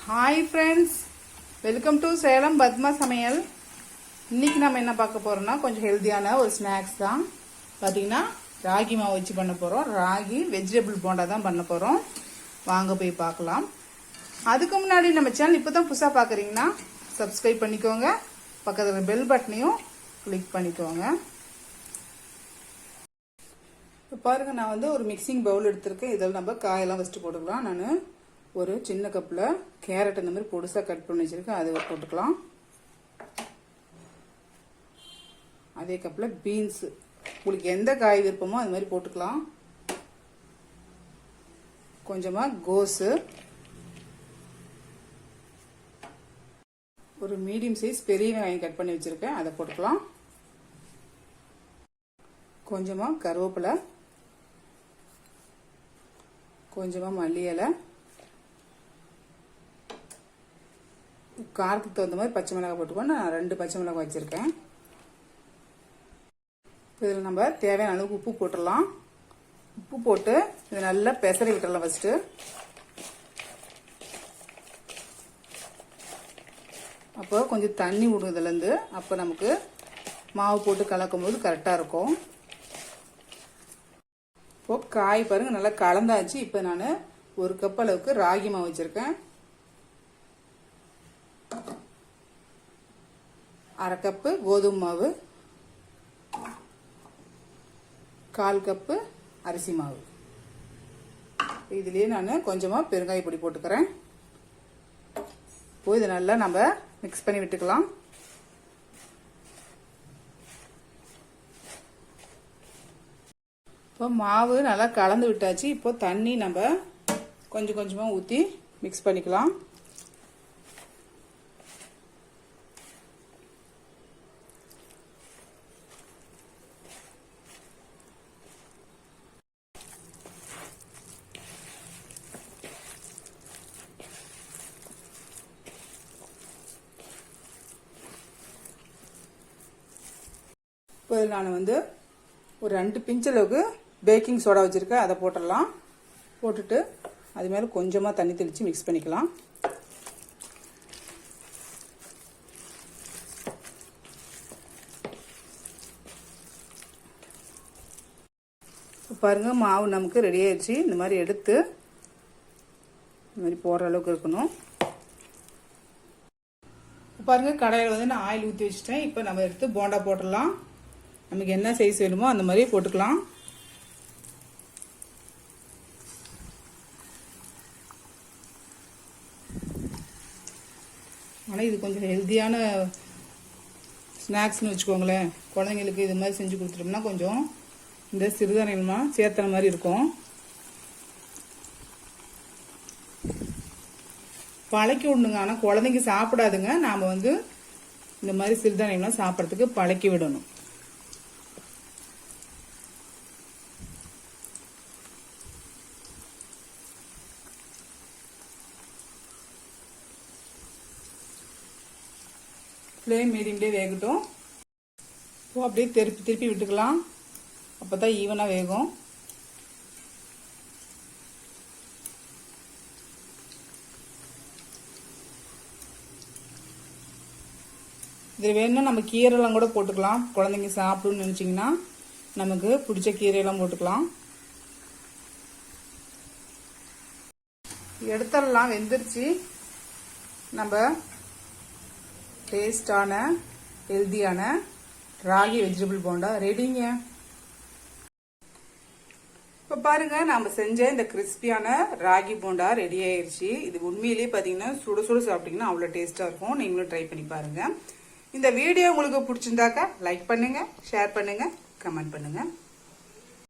Hi friends, welcome to Salem Padma Samayal. இன்னைக்கு நாம என்ன பார்க்க போறோம்னா கொஞ்சம் ஹெல்தியான ஒரு ஸ்நாக்ஸ் தான். பாத்தீங்கன்னா ராகி மாவு வச்சு பண்ண போறோம். ராகி வெஜிடபிள் போண்டா தான் பண்ண போறோம். வாங்க போய் பார்க்கலாம். அதுக்கு முன்னாடி நம்ம சேனல் இப்பதான் புதுசா பாக்குறீங்கன்னா சப்ஸ்கிரைப் பண்ணிக்கோங்க. பக்கத்துல பெல் பட்டனையும் கிளிக் பண்ணிக்கோங்க. பாருங்க நான் வந்து ஒரு மிக்சிங் பவுல் எடுத்திருக்கேன். இதில் நம்ம காயெல்லாம் ஃபர்ஸ்ட் போட்டுக்கலாம். நான் ஒரு சின்ன கப்பில் கேரட் இந்த மாதிரி பொடிசாக கட் பண்ணி வச்சுருக்கேன், அதை போட்டுக்கலாம். அதே கப்பில் பீன்ஸு, உங்களுக்கு எந்த காய் விருப்பமோ அது மாதிரி போட்டுக்கலாம். கொஞ்சமாக கோஸு, ஒரு மீடியம் சைஸ் பெரிய வெங்காயம் கட் பண்ணி வச்சுருக்கேன், அதை போட்டுக்கலாம். கொஞ்சமாக கருவேப்பிலை, கொஞ்சமாக மல்லி இலை, காரத்துக்கு தகுந்த மாதிரி பச்சை மிளகாய் போட்டுக்கோ. நான் 2 பச்சை மிளகாய் வச்சிருக்கேன். இதில் நம்ம தேவையான அளவுக்கு உப்பு போட்டுடலாம். உப்பு போட்டு இதை நல்லா பெசரி விட்டுடலாம். ஃபர்ஸ்ட்டு அப்போ கொஞ்சம் தண்ணி விடும் இதுலேருந்து. அப்போ நமக்கு மாவு போட்டு கலக்கும் போது கரெக்டாக இருக்கும். இப்போ காய் பாருங்க நல்லா கலந்தாச்சு. இப்போ நான் 1 கப் அளவுக்கு ராகி மாவு வச்சிருக்கேன். 1/2 கப்பு கோதுமை மாவு, 1/4 கப்பு அரிசி மாவு. இதுலயே நான் கொஞ்சமா பெருங்காய பொடி போட்டுக்கிறேன். இப்போ இதை நல்லா நம்ம மிக்ஸ் பண்ணி விட்டுக்கலாம். இப்போ மாவு நல்லா கலந்து விட்டாச்சு. இப்போ தண்ணி நம்ம கொஞ்சம் கொஞ்சமா ஊற்றி மிக்ஸ் பண்ணிக்கலாம். இப்போ நான் வந்து ஒரு 2 பிஞ்ச் அளவுக்கு பேக்கிங் சோடா வச்சுருக்கேன், அதை போட்டுடலாம். போட்டுட்டு அது மேலே கொஞ்சமாக தண்ணி தெளித்து மிக்ஸ் பண்ணிக்கலாம். பாருங்க மாவு நமக்கு ரெடி ஆயிடுச்சு. இந்த மாதிரி எடுத்து இந்த மாதிரி போடுற அளவுக்கு இருக்கணும். பாருங்க கடாயில் வந்து நான் ஆயில் ஊற்றி வச்சுட்டேன். இப்போ நம்ம எடுத்து போண்டா போட்டுடலாம். நமக்கு என்ன சைஸ் வேணுமோ அந்த மாதிரி போட்டுக்கலாம். ஆனால் இது கொஞ்சம் ஹெல்த்தியான ஸ்நாக்ஸ்னு வச்சுக்கோங்களேன். குழந்தைங்களுக்கு இது மாதிரி செஞ்சு கொடுத்துட்டோம்னா கொஞ்சம் இந்த சிறுதானியமாக சேர்த்தன மாதிரி இருக்கும். பழக்கி விடணுங்க. ஆனால் குழந்தைங்க சாப்பிடாதுங்க. நாம் வந்து இந்த மாதிரி சிறுதானியம்லாம் சாப்பிட்றதுக்கு பழக்கி விடணும். ஃப்ளேம் மீடியம்லேயே வேகட்டும். இப்போ அப்படியே திருப்பி விட்டுக்கலாம். அப்போ தான் ஈவனாக வேகும். இதில் வேணும்னா நம்ம கீரைலாம் கூட போட்டுக்கலாம். குழந்தைங்க சாப்பிடுன்னு நினச்சிங்கன்னா நமக்கு பிடிச்ச கீரையெல்லாம் போட்டுக்கலாம். எடுத்துடலாம். வெந்துருச்சு. நம்ம டேஸ்டான ஹெல்தியான ராகி வெஜிடபிள் போண்டா ரெடிங்க. இப்போ பாருங்க நம்ம செஞ்ச இந்த கிறிஸ்பியான ராகி போண்டா ரெடி ஆயிடுச்சு. இது உண்மையிலேயே பார்த்தீங்கன்னா சுட சுட சாப்பிட்டீங்கன்னா அவ்வளோ டேஸ்டா இருக்கும். நீங்களும் ட்ரை பண்ணி பாருங்க. இந்த வீடியோ உங்களுக்கு பிடிச்சிருந்தாக்கா லைக் பண்ணுங்க, ஷேர் பண்ணுங்க, கமெண்ட் பண்ணுங்க.